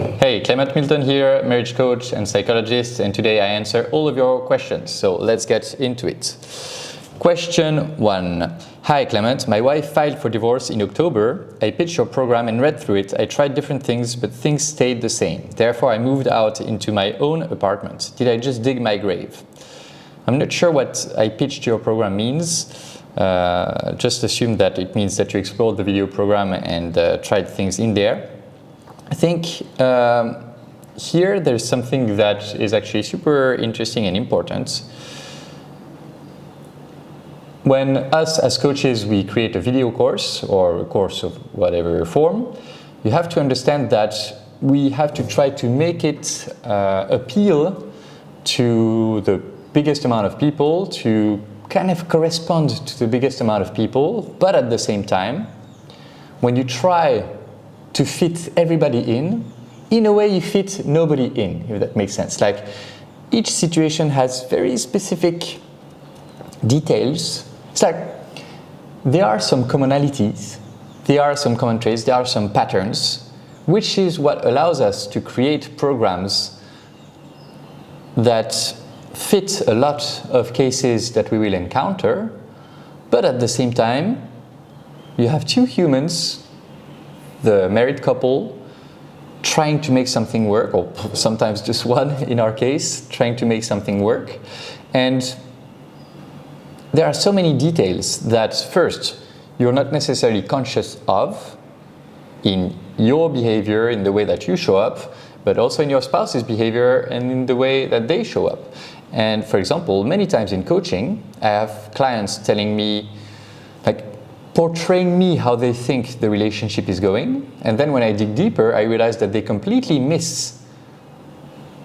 Hey, Clement Milton here, marriage coach and psychologist, and today I answer all of your questions. So let's get into it. Question 1. Hi Clement, my wife filed for divorce in October. I pitched your program and read through it. I tried different things, but things stayed the same. Therefore, I moved out into my own apartment. Did I just dig my grave? I'm not sure what I pitched your program means. Just assume that it means that you explored the video program and tried things in there. I think here there's something that is actually super interesting and important. When us as coaches, we create a video course or a course of whatever form, you have to understand that we have to try to make it appeal to the biggest amount of people, to kind of correspond to the biggest amount of people, but at the same time, when you try to fit everybody in a way you fit nobody in, if that makes sense. Like, each situation has very specific details. It's like there are some commonalities, there are some common traits, there are some patterns, which is what allows us to create programs that fit a lot of cases that we will encounter, but at the same time, you have two humans, the married couple, trying to make something work, or sometimes just one in our case, trying to make something work. And there are so many details that first, you're not necessarily conscious of in your behavior, in the way that you show up, but also in your spouse's behavior and in the way that they show up. And for example, many times in coaching, I have clients telling me, like, portraying me how they think the relationship is going. And then when I dig deeper, I realize that they completely miss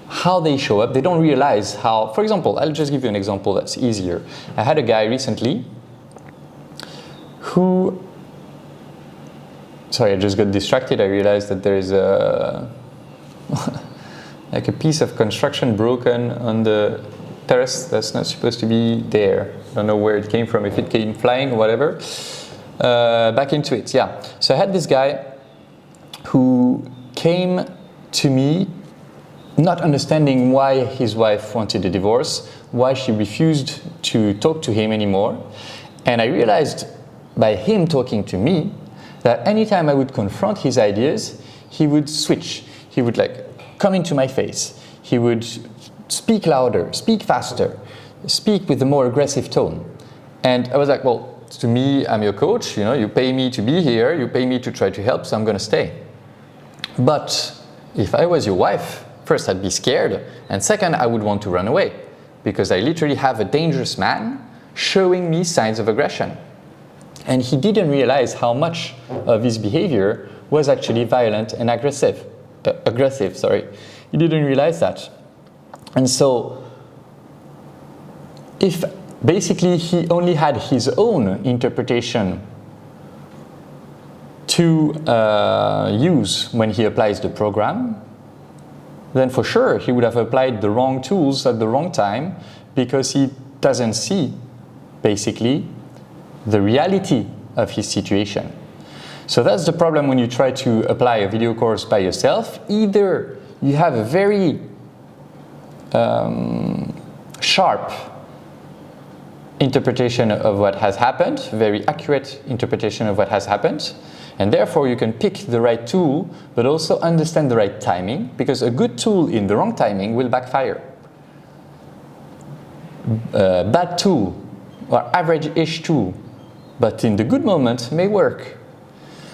how they show up. They don't realize how, for example, I'll just give you an example that's easier. I had a guy recently who, sorry, I just got distracted. I realized that there is like a piece of construction broken on the terrace that's not supposed to be there. I don't know where it came from, if it came flying or whatever. Back into it, yeah. So I had this guy who came to me not understanding why his wife wanted a divorce, why she refused to talk to him anymore. And I realized by him talking to me that anytime I would confront his ideas, he would switch. He would come into my face. He would speak louder, speak faster, speak with a more aggressive tone. And I was like, well, to me, I'm your coach, you pay me to be here, you pay me to try to help, so I'm gonna stay. But if I was your wife, first I'd be scared, and second I would want to run away, because I literally have a dangerous man showing me signs of aggression. And he didn't realize how much of his behavior was actually violent and aggressive. He didn't realize that. And so, if basically he only had his own interpretation to use when he applies the program, then for sure he would have applied the wrong tools at the wrong time, because he doesn't see basically the reality of his situation. So that's the problem when you try to apply a video course by yourself. Either you have a very sharp interpretation of what has happened, very accurate interpretation of what has happened, and therefore you can pick the right tool, but also understand the right timing, because a good tool in the wrong timing will backfire. Bad tool or average-ish tool, but in the good moment may work.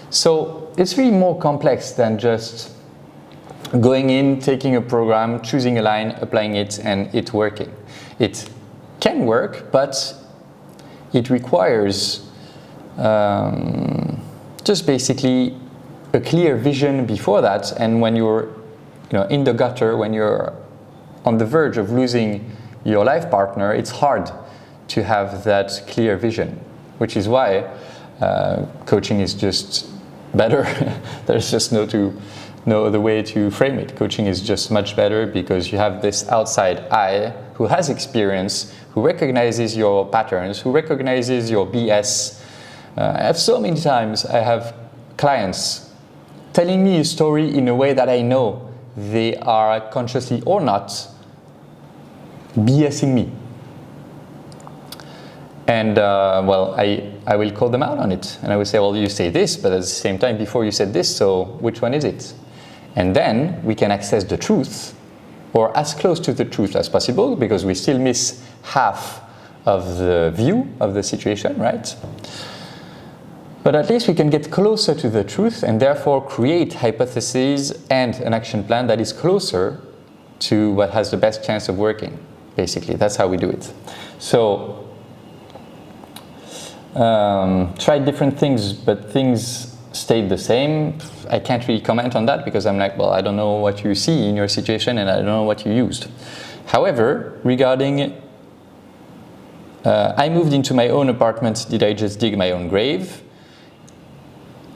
So it's really more complex than just going in, taking a program, choosing a line, applying it, and it working. It can work, but it requires just basically a clear vision before that. And when you're in the gutter, when you're on the verge of losing your life partner, it's hard to have that clear vision, which is why coaching is just better. There's just no other way to frame it. Coaching is just much better because you have this outside eye who has experience, who recognizes your patterns, who recognizes your BS. I have so many times I have clients telling me a story in a way that I know they are consciously or not BSing me. And well, I will call them out on it. And I will say, well, you say this, but at the same time, before you said this, so which one is it? And then we can access the truth, or as close to the truth as possible, because we still miss half of the view of the situation, right? But at least we can get closer to the truth and therefore create hypotheses and an action plan that is closer to what has the best chance of working. Basically, that's how we do it. So, try different things, but things stayed the same. I can't really comment on that because I'm like, well, I don't know what you see in your situation and I don't know what you used. However, regarding I moved into my own apartment, did I just dig my own grave?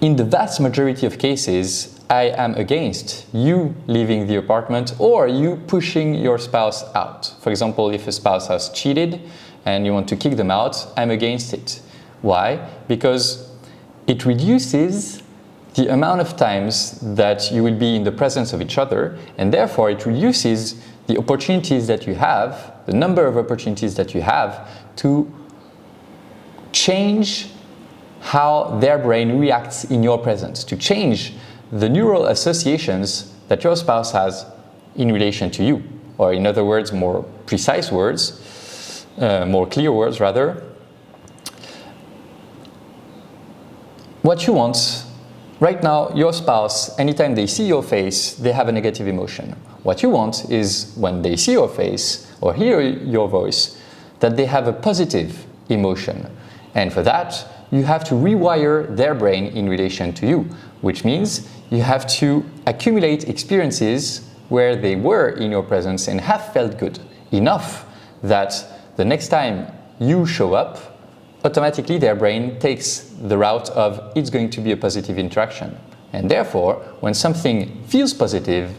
In the vast majority of cases, I am against you leaving the apartment or you pushing your spouse out. For example, if a spouse has cheated and you want to kick them out, I'm against it. Why? Because it reduces the amount of times that you will be in the presence of each other, and therefore it reduces the opportunities that you have, the number of opportunities that you have to change how their brain reacts in your presence, to change the neural associations that your spouse has in relation to you. Or in other words, more precise words, more clear words rather. What you want, right now, your spouse, anytime they see your face, they have a negative emotion. What you want is when they see your face or hear your voice, that they have a positive emotion. And for that, you have to rewire their brain in relation to you, which means you have to accumulate experiences where they were in your presence and have felt good enough that the next time you show up, automatically their brain takes the route of it's going to be a positive interaction. And therefore, when something feels positive,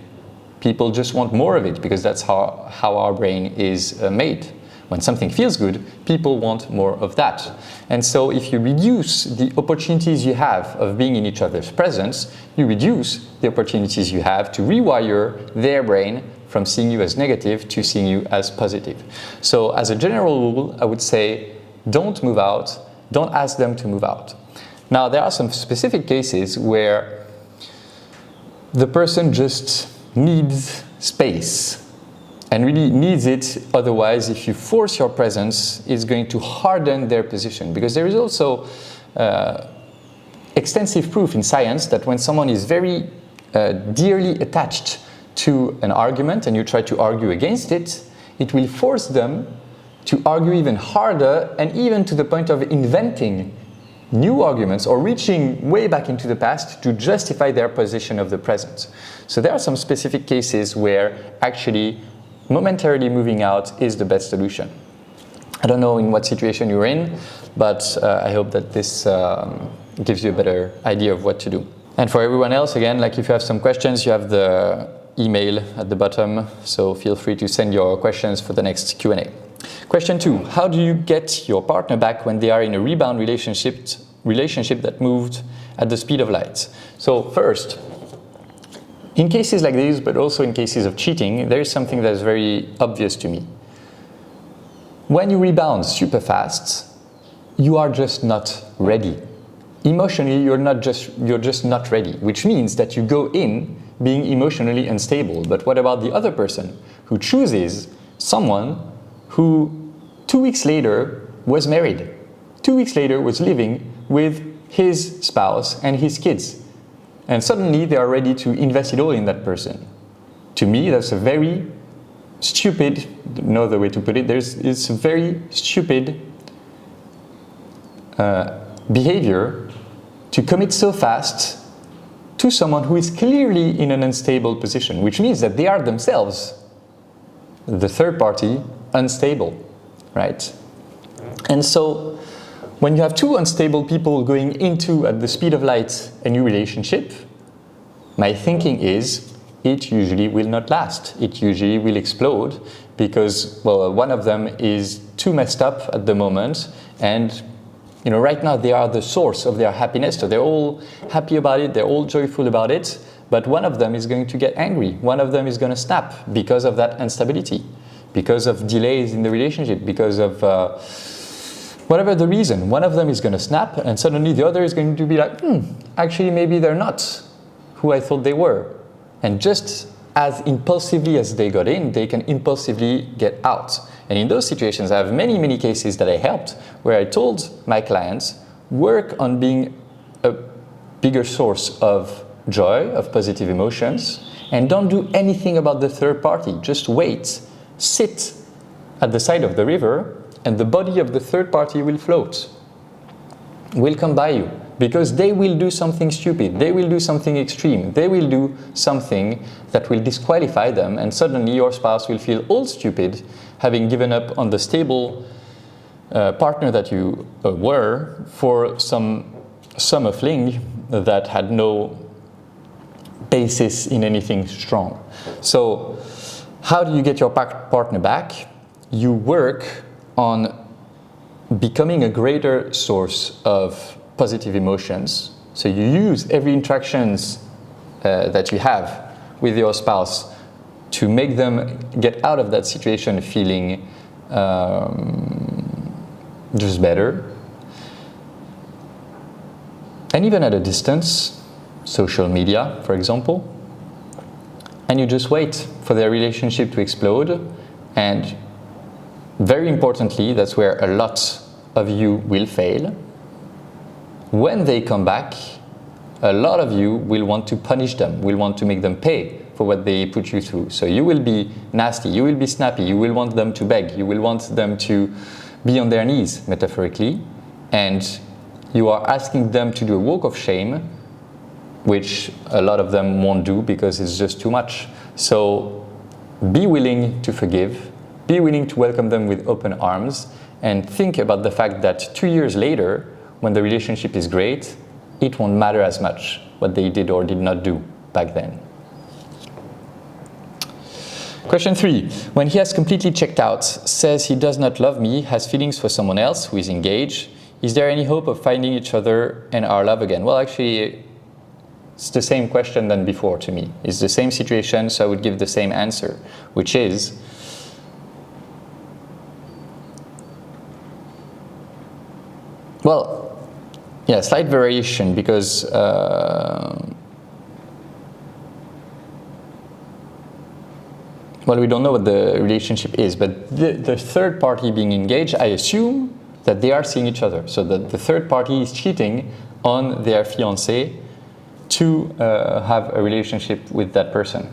people just want more of it because that's how our brain is made. When something feels good, people want more of that. And so if you reduce the opportunities you have of being in each other's presence, you reduce the opportunities you have to rewire their brain from seeing you as negative to seeing you as positive. So as a general rule, I would say, don't move out, don't ask them to move out. Now, there are some specific cases where the person just needs space and really needs it. Otherwise, if you force your presence, it's going to harden their position. Because there is also extensive proof in science that when someone is very dearly attached to an argument and you try to argue against it, it will force them to argue even harder and even to the point of inventing new arguments or reaching way back into the past to justify their position of the present. So there are some specific cases where actually momentarily moving out is the best solution. I don't know in what situation you're in, but I hope that this gives you a better idea of what to do. And for everyone else, again, like if you have some questions, you have the email at the bottom, so feel free to send your questions for the next Q&A. Question 2. How do you get your partner back when they are in a rebound relationship that moved at the speed of light? So first, in cases like these, but also in cases of cheating, there is something that is very obvious to me. When you rebound super fast, you are just not ready. Emotionally, you're just not ready, which means that you go in being emotionally unstable. But what about the other person who chooses someone who 2 weeks later was married, 2 weeks later was living with his spouse and his kids, and suddenly they are ready to invest it all in that person? To me, that's a very stupid, no other way to put it, it's a very stupid behavior to commit so fast to someone who is clearly in an unstable position, which means that they are themselves, the third party, unstable, right? And so when you have two unstable people going into, at the speed of light, a new relationship, my thinking is it usually will not last. It usually will explode because, well, one of them is too messed up at the moment, and right now they are the source of their happiness, so they're all happy about it, they're all joyful about it, but one of them is going to get angry. One of them is going to snap because of that instability, because of delays in the relationship, because of whatever the reason. One of them is going to snap, and suddenly the other is going to be like, actually maybe they're not who I thought they were. And just as impulsively as they got in, they can impulsively get out. And in those situations, I have many cases that I helped where I told my clients, work on being a bigger source of joy, of positive emotions, and don't do anything about the third party. Just wait, sit at the side of the river, and the body of the third party will float, will come by you, because they will do something stupid, they will do something extreme, they will do something that will disqualify them, and suddenly your spouse will feel all stupid, having given up on the stable partner that you were for some summer fling that had no basis in anything strong. So how do you get your partner back? You work on becoming a greater source of positive emotions. So you use every interactions that you have with your spouse to make them get out of that situation feeling just better. And even at a distance, social media, for example, and you just wait for their relationship to explode. And very importantly, that's where a lot of you will fail. When they come back, a lot of you will want to punish them, will want to make them pay for what they put you through. So you will be nasty, you will be snappy, you will want them to beg, you will want them to be on their knees, metaphorically, and you are asking them to do a walk of shame, which a lot of them won't do because it's just too much. So be willing to forgive, be willing to welcome them with open arms, and think about the fact that 2 years later, when the relationship is great, it won't matter as much what they did or did not do back then. Question 3. When he has completely checked out, says he does not love me, has feelings for someone else who is engaged, is there any hope of finding each other and our love again? Well, actually, it's the same question than before to me. It's the same situation, so I would give the same answer, which is, well, yeah, slight variation, because well, we don't know what the relationship is, but the third party being engaged, I assume that they are seeing each other. So that the third party is cheating on their fiancé to have a relationship with that person.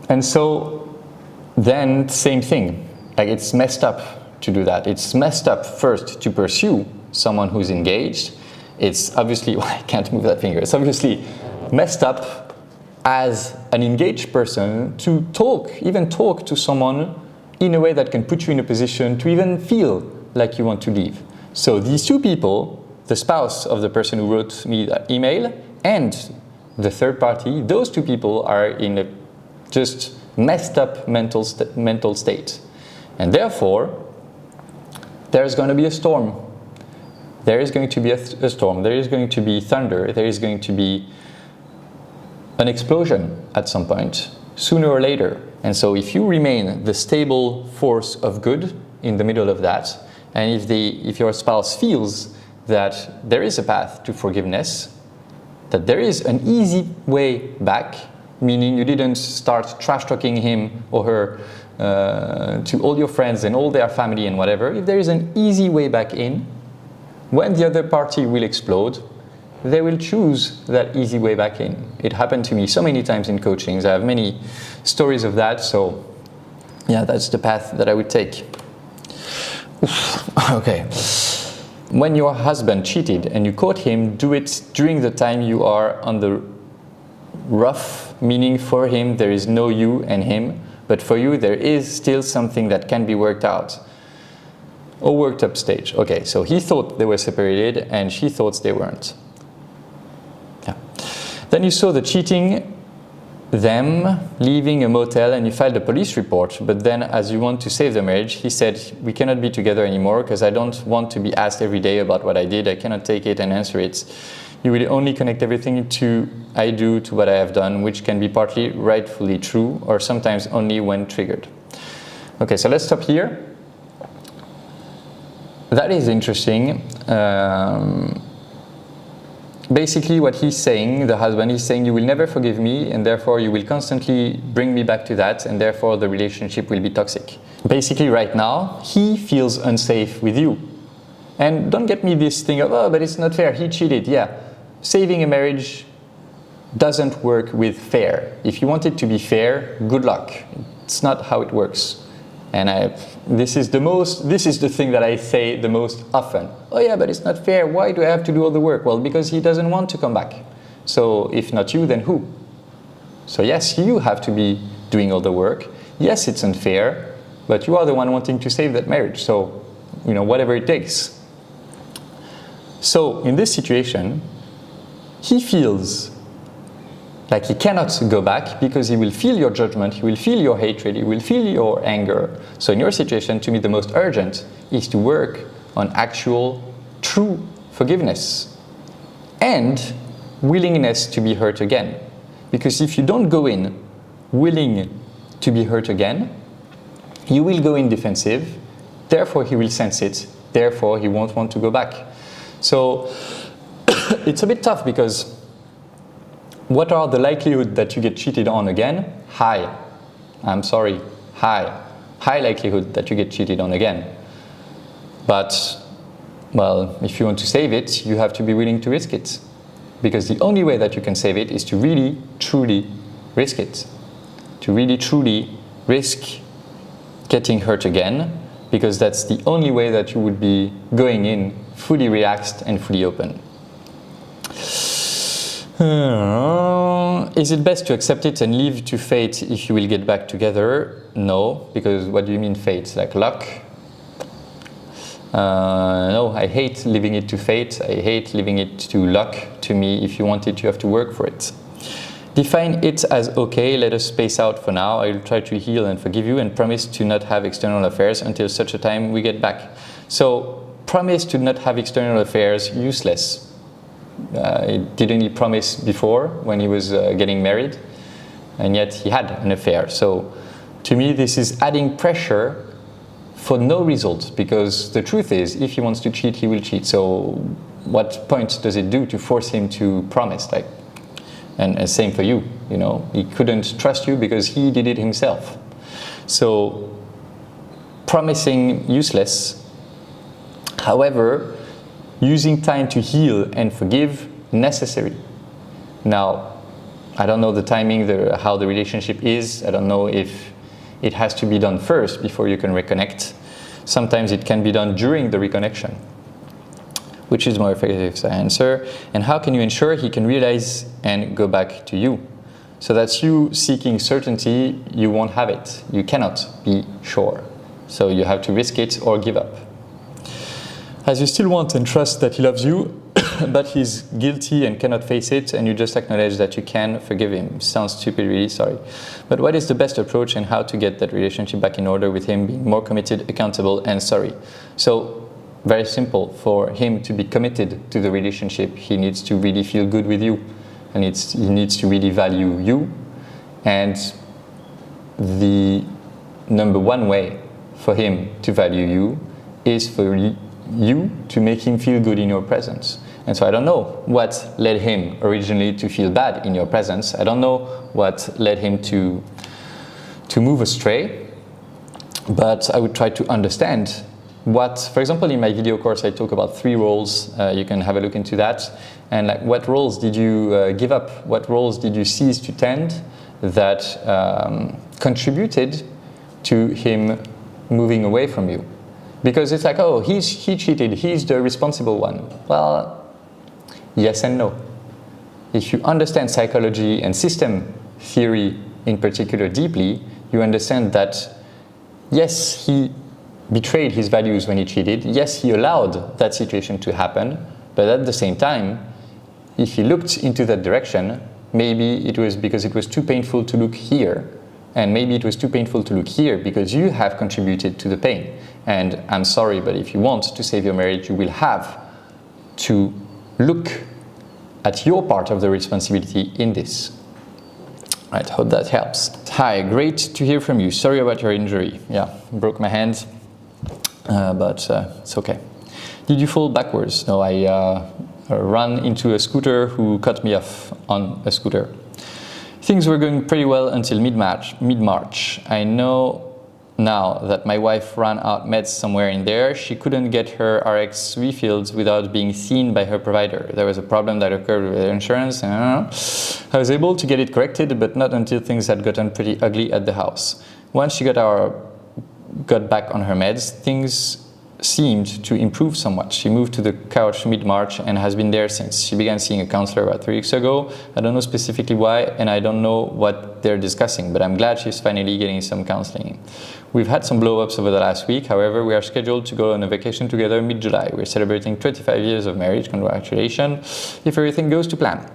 And so then same thing, like it's messed up to do that. It's messed up first to pursue someone who's engaged. It's obviously, well, I can't move that finger. It's obviously messed up as an engaged person to even talk to someone in a way that can put you in a position to even feel like you want to leave. So these two people, the spouse of the person who wrote me that email and the third party, those two people are in a just messed up mental state. And therefore, there's going to be a storm. There is going to be a storm. There is going to be thunder. There is going to be an explosion at some point, sooner or later. And so if you remain the stable force of good in the middle of that, and if your spouse feels that there is a path to forgiveness, that there is an easy way back, meaning you didn't start trash talking him or her to all your friends and all their family and whatever, if there is an easy way back in, when the other party will explode, they will choose that easy way back in. It happened to me so many times in coachings. I have many stories of that. So yeah, that's the path that I would take. Okay. When your husband cheated and you caught him, do it during the time you are on the rough, meaning for him there is no you and him, but for you there is still something that can be worked out. Or worked up stage. Okay, so he thought they were separated and she thought they weren't. Yeah. Then you saw the cheating, them leaving a motel, and you filed a police report, but then as you want to save the marriage, he said, we cannot be together anymore because I don't want to be asked every day about what I did. I cannot take it and answer it. you will only connect everything to I do, to what I have done, which can be partly rightfully true, or sometimes only when triggered. Okay, so let's stop here. That is interesting. Basically what he's saying, the husband is saying, you will never forgive me, and therefore you will constantly bring me back to that, and therefore the relationship will be toxic. Basically right now, he feels unsafe with you. And don't get me this thing of, oh, but it's not fair, he cheated. Yeah, saving a marriage doesn't work with fair. If you want it to be fair, good luck. It's not how it works. And this is the thing that I say the most often. Oh yeah, but it's not fair. Why do I have to do all the work? Well, because he doesn't want to come back. So if not you, then who? So yes, you have to be doing all the work. Yes, it's unfair, but you are the one wanting to save that marriage. So, whatever it takes. So in this situation, he feels like he cannot go back because he will feel your judgment, he will feel your hatred, he will feel your anger. So in your situation, to me, the most urgent is to work on actual, true forgiveness and willingness to be hurt again. Because if you don't go in willing to be hurt again, you will go in defensive, therefore he will sense it, therefore he won't want to go back. So it's a bit tough because what are the likelihood that you get cheated on again? High. I'm sorry, high. High likelihood that you get cheated on again. But, well, if you want to save it, you have to be willing to risk it. Because the only way that you can save it is to really, truly risk it. To really, truly risk getting hurt again, because that's the only way that you would be going in fully relaxed and fully open. Is it best to accept it and leave to fate if you will get back together? No, because what do you mean fate? Like luck? No, I hate leaving it to fate. I hate leaving it to luck. To me, if you want it, you have to work for it. Define it as okay, let us space out for now. I will try to heal and forgive you and promise to not have external affairs until such a time we get back. So, promise to not have external affairs, useless. Didn't he promise before when he was getting married? And yet he had an affair. So to me this is adding pressure for no result, because the truth is if he wants to cheat, he will cheat. So what point does it do to force him to promise? And same for you, he couldn't trust you because he did it himself. So promising, useless. However, using time to heal and forgive, necessary. Now, I don't know the timing, how the relationship is. I don't know if it has to be done first before you can reconnect. Sometimes it can be done during the reconnection. Which is more effective answer? And how can you ensure he can realize and go back to you? So that's you seeking certainty, you won't have it. You cannot be sure. So you have to risk it or give up. As you still want and trust that he loves you, but he's guilty and cannot face it, and you just acknowledge that you can forgive him. Sounds stupid, really, sorry. But what is the best approach and how to get that relationship back in order with him being more committed, accountable, and sorry? So, very simple. For him to be committed to the relationship, he needs to really feel good with you. And he needs to really value you. And the number one way for him to value you is for you to make him feel good in your presence. And so I don't know what led him originally to feel bad in your presence. I don't know what led him to move astray, but I would try to understand what, for example, in my video course I talk about 3 roles. You can have a look into that. And what roles did you give up? What roles did you cease to tend that contributed to him moving away from you? Because it's like, oh, he cheated, he's the responsible one. Well, yes and no. If you understand psychology and system theory in particular deeply, you understand that, yes, he betrayed his values when he cheated. Yes, he allowed that situation to happen. But at the same time, if he looked into that direction, maybe it was because it was too painful to look here. And maybe it was too painful to look here because you have contributed to the pain. And I'm sorry, but if you want to save your marriage, you will have to look at your part of the responsibility in this. Right, hope that helps. Hi, great to hear from you. Sorry about your injury. Yeah, broke my hand, but it's okay. Did you fall backwards? No, I ran into a scooter who cut me off on a scooter. Things were going pretty well until mid-March. I know now that my wife ran out meds somewhere in there. She couldn't get her RX refilled without being seen by her provider. There was a problem that occurred with her insurance. I was able to get it corrected, but not until things had gotten pretty ugly at the house. Once she got back on her meds, things seemed to improve somewhat. She moved to the couch mid-March and has been there since. She began seeing a counselor about 3 weeks ago. I don't know specifically why, and I don't know what they're discussing, but I'm glad she's finally getting some counseling. We've had some blow-ups over the last week. However, we are scheduled to go on a vacation together mid-July. We're celebrating 25 years of marriage. Congratulations, if everything goes to plan.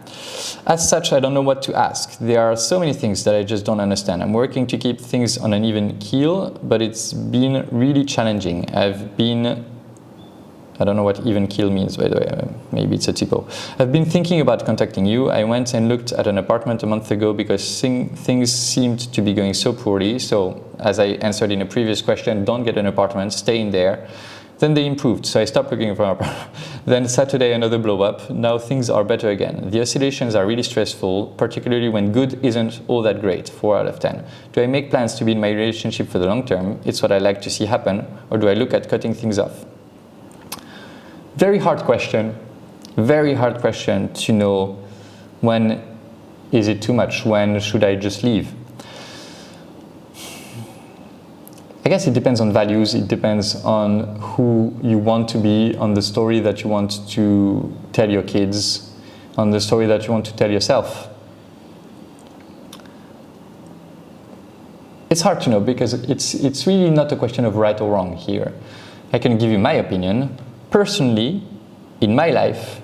As such, I don't know what to ask. There are so many things that I just don't understand. I'm working to keep things on an even keel, but it's been really challenging. I don't know what even keel means, by the way. Maybe it's a typo. I've been thinking about contacting you. I went and looked at an apartment a month ago because things seemed to be going so poorly. So, as I answered in a previous question, don't get an apartment, stay in there. Then they improved, so I stopped looking for an apartment. Then Saturday, another blow up. Now things are better again. The oscillations are really stressful, particularly when good isn't all that great, 4 out of 10. Do I make plans to be in my relationship for the long term? It's what I like to see happen. Or do I look at cutting things off? Very hard question to know when is it too much, when should I just leave? I guess it depends on values, it depends on who you want to be, on the story that you want to tell your kids, on the story that you want to tell yourself. It's hard to know because it's really not a question of right or wrong here. I can give you my opinion. Personally, in my life,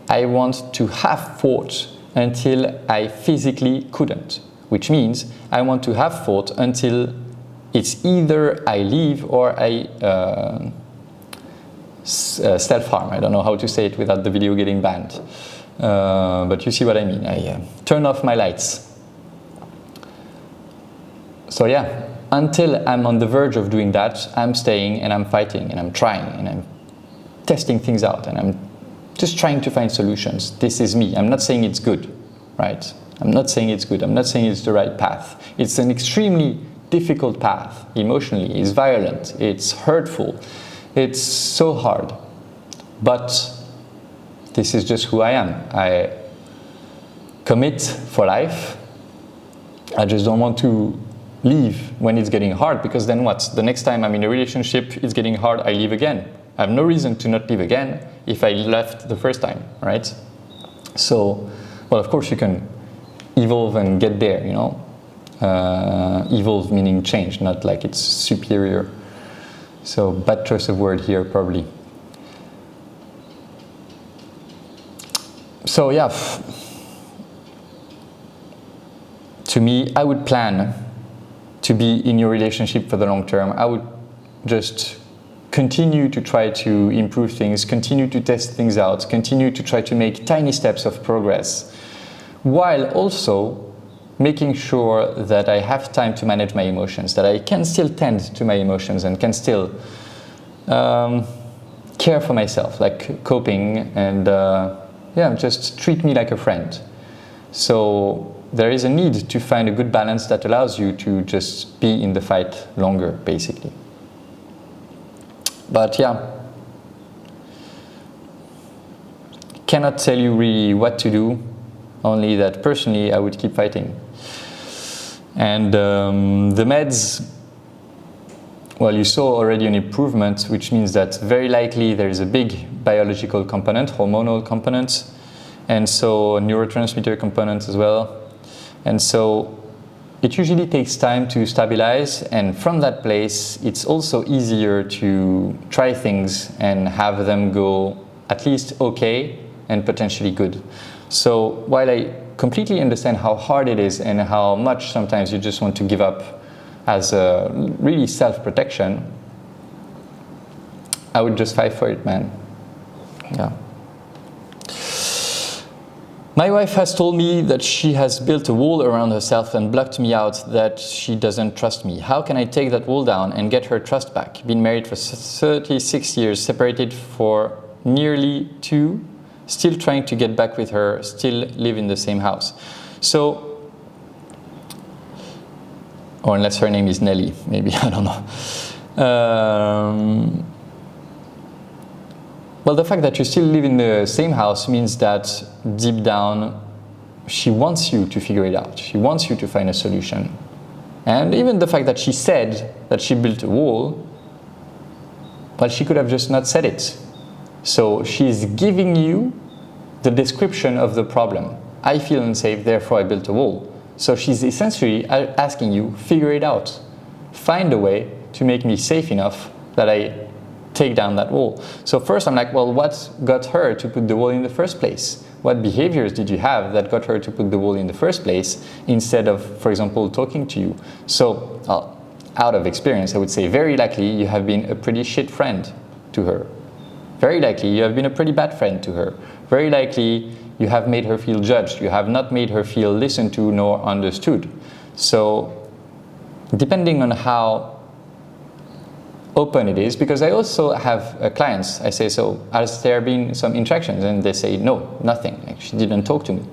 I want to have fought until I physically couldn't, which means I want to have fought until it's either I leave or I self-harm. I don't know how to say it without the video getting banned, but you see what I mean. I turn off my lights. So yeah, until I'm on the verge of doing that, I'm staying and I'm fighting and I'm trying and I'm testing things out and I'm just trying to find solutions. This is me. I'm not saying it's good, right? I'm not saying it's good. I'm not saying it's the right path. It's an extremely difficult path emotionally. It's violent. It's hurtful. It's so hard. But this is just who I am. I commit for life. I just don't want to leave when it's getting hard, because then what? The next time I'm in a relationship, it's getting hard, I leave again. I have no reason to not leave again if I left the first time, right? So, well, of course you can evolve and get there, you know? Evolve meaning change, not like it's superior. So, bad choice of word here, probably. So, yeah. To me, I would plan to be in your relationship for the long term. I would just continue to try to improve things, continue to test things out, continue to try to make tiny steps of progress, while also making sure that I have time to manage my emotions, that I can still tend to my emotions and can still care for myself, like coping and yeah, just treat me like a friend. So there is a need to find a good balance that allows you to just be in the fight longer, basically. But yeah, cannot tell you really what to do, only that personally I would keep fighting. And the meds, well, you saw already an improvement, which means that very likely there is a big biological component, hormonal component, and so a neurotransmitter component as well. And so it usually takes time to stabilize, and from that place it's also easier to try things and have them go at least okay and potentially good. So while I completely understand how hard it is and how much sometimes you just want to give up as a really self-protection, I would just fight for it, man. Yeah. My wife has told me that she has built a wall around herself and blocked me out, that she doesn't trust me. How can I take that wall down and get her trust back? Been married for 36 years, separated for nearly 2, still trying to get back with her, still live in the same house. So, or unless her name is Nelly, maybe, I don't know. Well, the fact that you still live in the same house means that deep down, she wants you to figure it out. She wants you to find a solution. And even the fact that she said that she built a wall, well, she could have just not said it. So she's giving you the description of the problem. I feel unsafe, therefore I built a wall. So she's essentially asking you, figure it out. Find a way to make me safe enough that I take down that wall. So first I'm like, well, what got her to put the wall in the first place? What behaviors did you have that got her to put the wall in the first place instead of, for example, talking to you? So out of experience, I would say very likely you have been a pretty shit friend to her. Very likely you have been a pretty bad friend to her. Very likely you have made her feel judged. You have not made her feel listened to nor understood. So depending on how open it is, because I also have clients, I say, so has there been some interactions? And they say, no, nothing, like she didn't talk to me.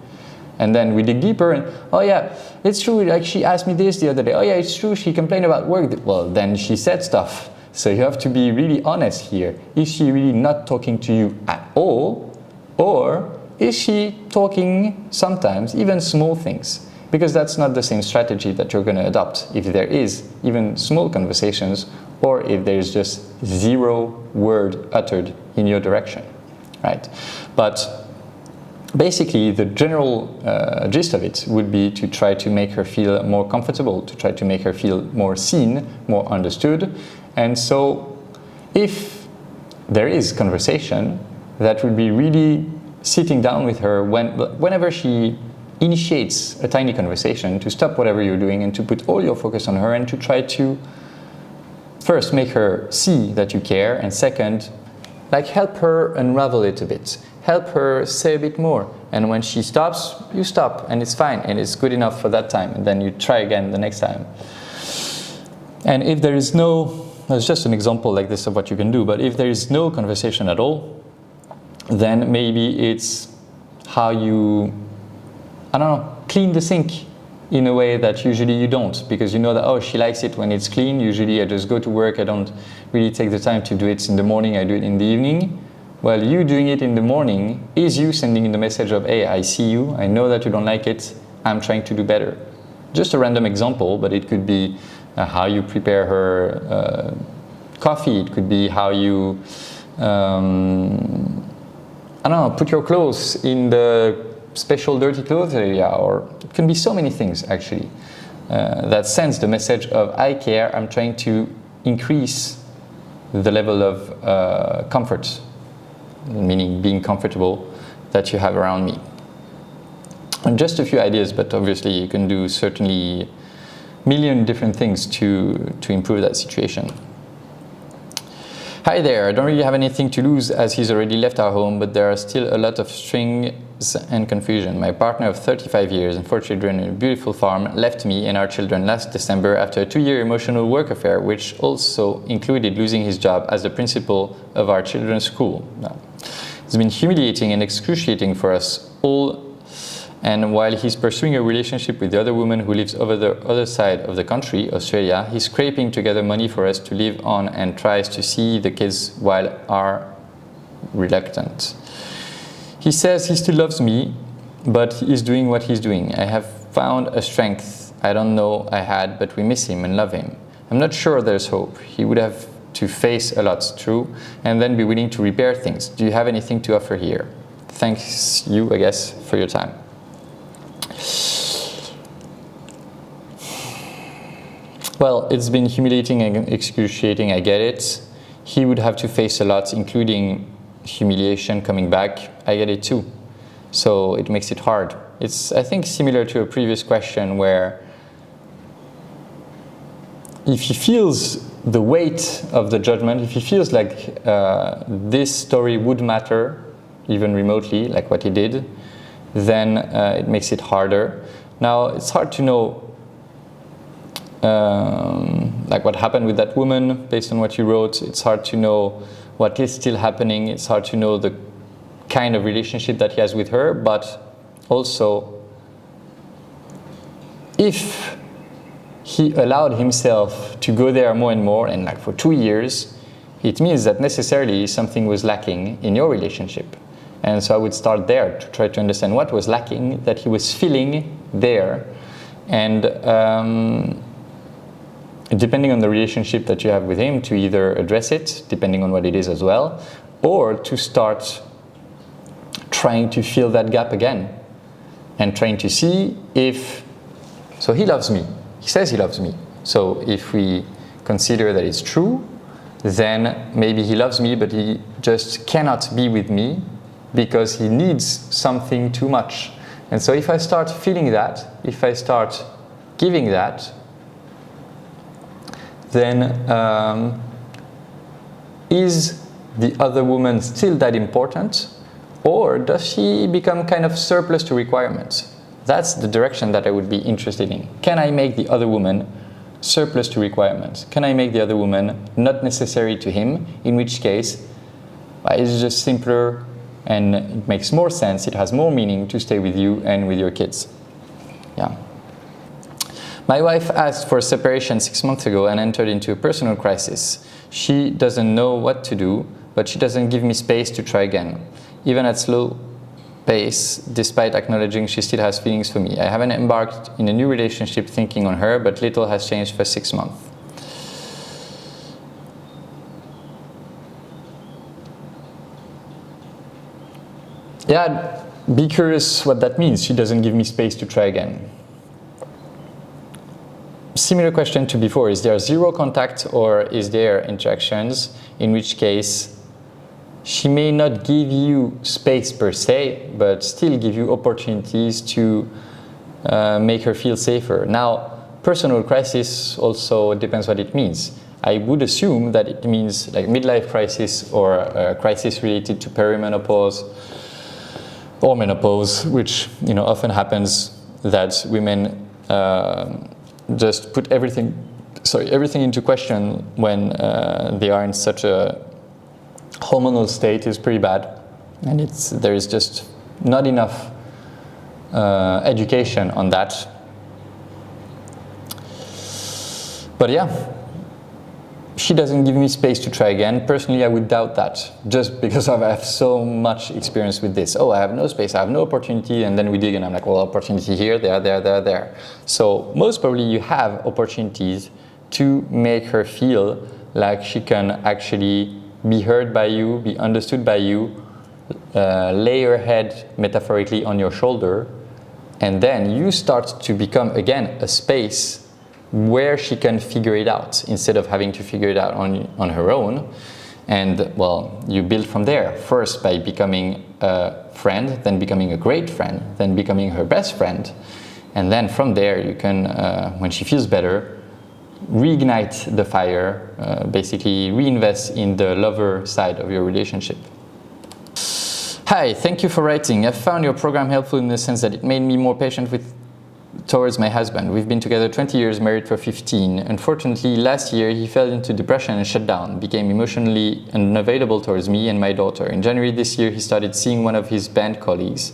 And then we dig deeper and, oh yeah, it's true, like she asked me this the other day, oh yeah, it's true, she complained about work. Well, then she said stuff. So you have to be really honest here. Is she really not talking to you at all? Or is she talking sometimes, even small things? Because that's not the same strategy that you're going to adopt if there is even small conversations, or if there's just 0 word uttered in your direction, right? But basically, the general gist of it would be to try to make her feel more comfortable, to try to make her feel more seen, more understood. And so if there is conversation, that would be really sitting down with her whenever she initiates a tiny conversation, to stop whatever you're doing and to put all your focus on her and to try to first make her see that you care, and second, like help her unravel it a bit. Help her say a bit more. And when she stops, you stop, and it's fine, and it's good enough for that time, and then you try again the next time. And if there is no, that's just an example like this of what you can do, but if there is no conversation at all, then maybe it's how you, I don't know, clean the sink in a way that usually you don't, because you know that, oh, she likes it when it's clean. Usually I just go to work, I don't really take the time to do it in the morning, I do it in the evening. Well, you doing it in the morning is you sending in the message of, hey, I see you, I know that you don't like it, I'm trying to do better. Just a random example, but it could be how you prepare her coffee, it could be how you, I don't know, put your clothes in the special dirty clothes area, or it can be so many things actually that sends the message of I care, I'm trying to increase the level of comfort, meaning being comfortable, that you have around me. And just a few ideas, but obviously you can do certainly a million different things to improve that situation. Hi there, I don't really have anything to lose as he's already left our home, but there are still a lot of strings and confusion. My partner of 35 years and 4 children in a beautiful farm left me and our children last December after a 2-year emotional work affair, which also included losing his job as the principal of our children's school. Now, it's been humiliating and excruciating for us all. And while he's pursuing a relationship with the other woman who lives over the other side of the country, Australia, he's scraping together money for us to live on and tries to see the kids while are reluctant. He says he still loves me, but he's doing what he's doing. I have found a strength I don't know I had, but we miss him and love him. I'm not sure there's hope. He would have to face a lot, true, and then be willing to repair things. Do you have anything to offer here? Thanks you, I guess, for your time. Well, it's been humiliating and excruciating, I get it. He would have to face a lot, including humiliation coming back. I get it too. So it makes it hard. It's, I think, similar to a previous question where if he feels the weight of the judgment, if he feels like this story would matter, even remotely, like what he did, then it makes it harder. Now, it's hard to know like what happened with that woman based on what you wrote. It's hard to know what is still happening. It's hard to know the kind of relationship that he has with her, but also if he allowed himself to go there more and more, and like for 2 years, it means that necessarily something was lacking in your relationship. And so I would start there to try to understand what was lacking that he was feeling there. And depending on the relationship that you have with him, to either address it, depending on what it is as well, or to start trying to fill that gap again and trying to see if, so he loves me, he says he loves me. So if we consider that it's true, then maybe he loves me, but he just cannot be with me because he needs something too much. And so if I start feeling that, if I start giving that, then is the other woman still that important? Or does she become kind of surplus to requirements? That's the direction that I would be interested in. Can I make the other woman surplus to requirements? Can I make the other woman not necessary to him? In which case, it's just simpler and it makes more sense, it has more meaning to stay with you and with your kids. Yeah. My wife asked for a separation 6 months ago and entered into a personal crisis. She doesn't know what to do, but she doesn't give me space to try again. Even at slow pace, despite acknowledging she still has feelings for me. I haven't embarked in a new relationship thinking on her, but little has changed for 6 months. Yeah, be curious what that means. She doesn't give me space to try again. Similar question to before, is there zero contact or is there interactions? In which case, she may not give you space per se, but still give you opportunities to make her feel safer. Now, personal crisis also depends what it means. I would assume that it means like midlife crisis or a crisis related to perimenopause or menopause, which often happens that women just put everything into question when they are in such a hormonal state is pretty bad, and there is just not enough education on that. But yeah, she doesn't give me space to try again. Personally, I would doubt that, just because I have so much experience with this. Oh, I have no space, I have no opportunity, and then we dig and I'm like, well, opportunity here, there. So most probably you have opportunities to make her feel like she can actually be heard by you, be understood by you, lay her head metaphorically on your shoulder, and then you start to become again a space where she can figure it out instead of having to figure it out on her own. And well, you build from there, first by becoming a friend, then becoming a great friend, then becoming her best friend, and then from there you can, when she feels better, reignite the fire, basically reinvest in the lover side of your relationship. Hi, thank you for writing. I found your program helpful in the sense that it made me more patient towards my husband. We've been together 20 years, married for 15. Unfortunately, last year he fell into depression and shut down, became emotionally unavailable towards me and my daughter. In January this year, he started seeing one of his band colleagues.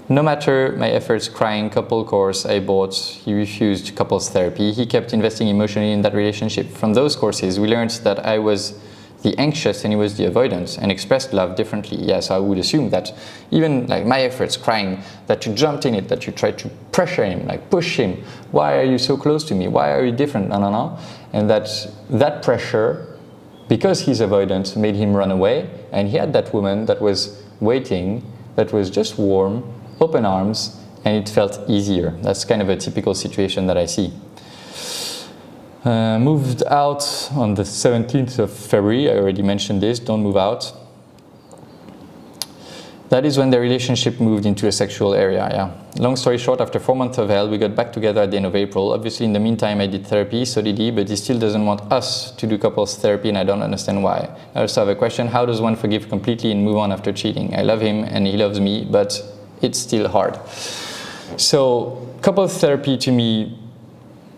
No matter my efforts crying couple course I bought, he refused couples therapy. He kept investing emotionally in that relationship. From those courses, we learned that I was the anxious and he was the avoidance, and expressed love differently. Yeah, so I would assume that even like my efforts crying, that you jumped in it, that you tried to pressure him, like push him. Why are you so close to me? Why are you different? No. And that pressure, because he's avoidant, made him run away. And he had that woman that was waiting, that was just warm, open arms, and it felt easier. That's kind of a typical situation that I see. Moved out on the 17th of February. I already mentioned this, don't move out. That is when the relationship moved into a sexual area, yeah. Long story short, after 4 months of hell, we got back together at the end of April. Obviously, in the meantime, I did therapy, so did he, but he still doesn't want us to do couples therapy, and I don't understand why. I also have a question: how does one forgive completely and move on after cheating? I love him and he loves me, but it's still hard. So couples therapy, to me,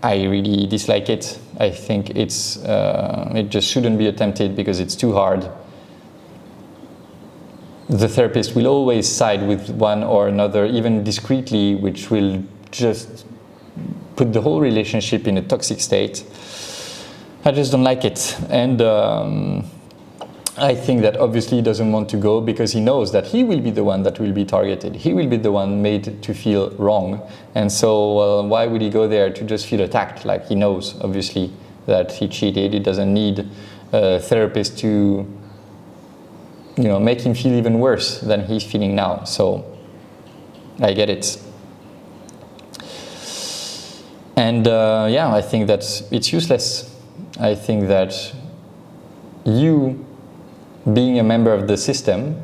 I really dislike it. I think it just shouldn't be attempted because it's too hard. The therapist will always side with one or another, even discreetly, which will just put the whole relationship in a toxic state. I just don't like it. And I think that obviously he doesn't want to go because he knows that he will be the one that will be targeted. He will be the one made to feel wrong. And so why would he go there to just feel attacked? Like, he knows, obviously, that he cheated. He doesn't need a therapist to, you know, make him feel even worse than he's feeling now. So I get it. And yeah, I think that it's useless. I think that you, being a member of the system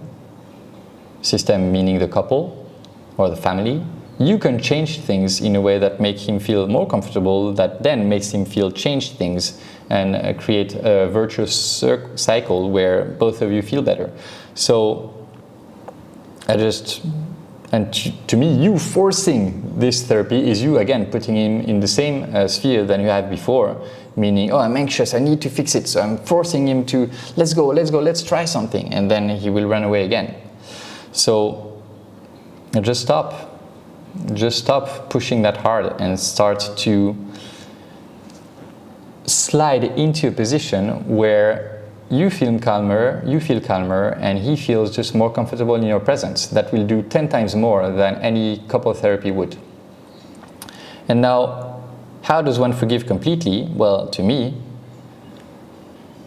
meaning the couple or the family, you can change things in a way that make him feel more comfortable, that then makes him feel change things and create a virtuous cycle where both of you feel better. So to me, you forcing this therapy is you, again, putting him in the same sphere than you had before, meaning, oh, I'm anxious, I need to fix it, so I'm forcing him to, let's go, let's try something, and then he will run away again. So just stop pushing that hard and start to slide into a position where you feel calmer, and he feels just more comfortable in your presence. That will do 10 times more than any couple therapy would. And now, how does one forgive completely? Well, to me,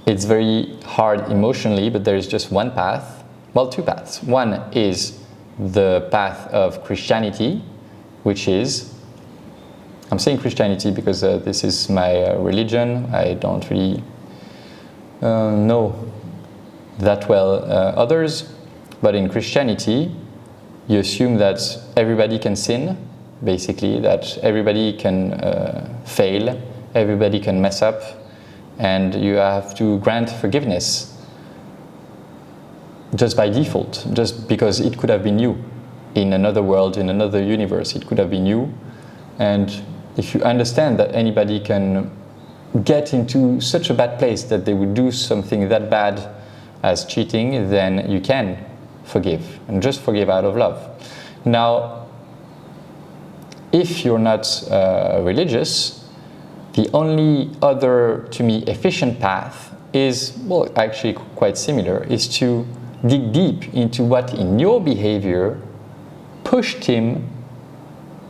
it's very hard emotionally, but there is just one path. Well, two paths. One is the path of Christianity, which is, I'm saying Christianity because this is my religion. I don't really know that well others, but in Christianity you assume that everybody can sin, basically, that everybody can fail, everybody can mess up, and you have to grant forgiveness just by default, just because it could have been you in another world, in another universe. It could have been you, and if you understand that anybody can get into such a bad place that they would do something that bad as cheating, then you can forgive, and just forgive out of love. Now, if you're not religious, the only other, to me, efficient path is, well, actually quite similar, is to dig deep into what in your behavior pushed him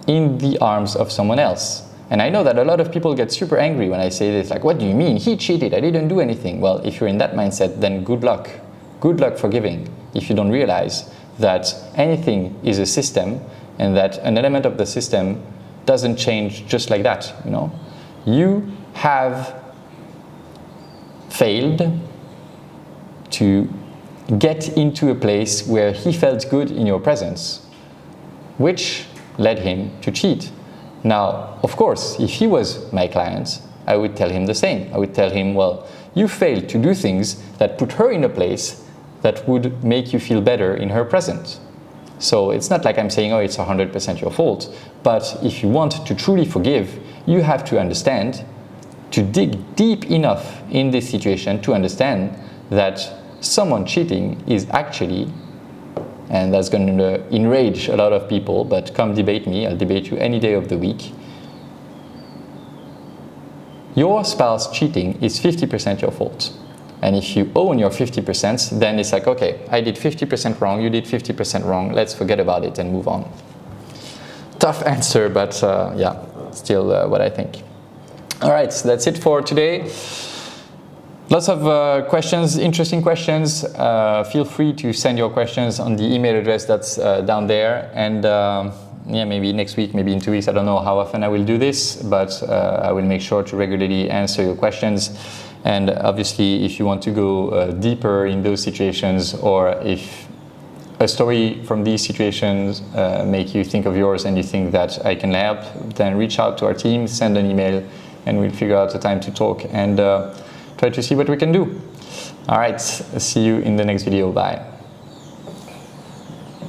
in the arms of someone else. And I know that a lot of people get super angry when I say this, like, what do you mean? He cheated, I didn't do anything. Well, if you're in that mindset, then good luck. Good luck forgiving, if you don't realize that anything is a system and that an element of the system doesn't change just like that, you know? You have failed to get into a place where he felt good in your presence, which led him to cheat. Now, of course, if he was my client, I would tell him the same. I would tell him, well, you failed to do things that put her in a place that would make you feel better in her presence. So it's not like I'm saying, oh, it's 100% your fault. But if you want to truly forgive, you have to understand, to dig deep enough in this situation to understand that someone cheating is actually, and that's going to enrage a lot of people, but come debate me, I'll debate you any day of the week. Your spouse cheating is 50% your fault. And if you own your 50%, then it's like, okay, I did 50% wrong, you did 50% wrong, let's forget about it and move on. Tough answer, but yeah, still what I think. All right, so that's it for today. Lots of questions, interesting questions. Feel free to send your questions on the email address that's down there. And yeah, maybe next week, maybe in 2 weeks, I don't know how often I will do this, but I will make sure to regularly answer your questions. And obviously, if you want to go deeper in those situations, or if a story from these situations make you think of yours and you think that I can help, then reach out to our team, send an email, and we'll figure out a time to talk and try to see what we can do. All right, see you in the next video. Bye.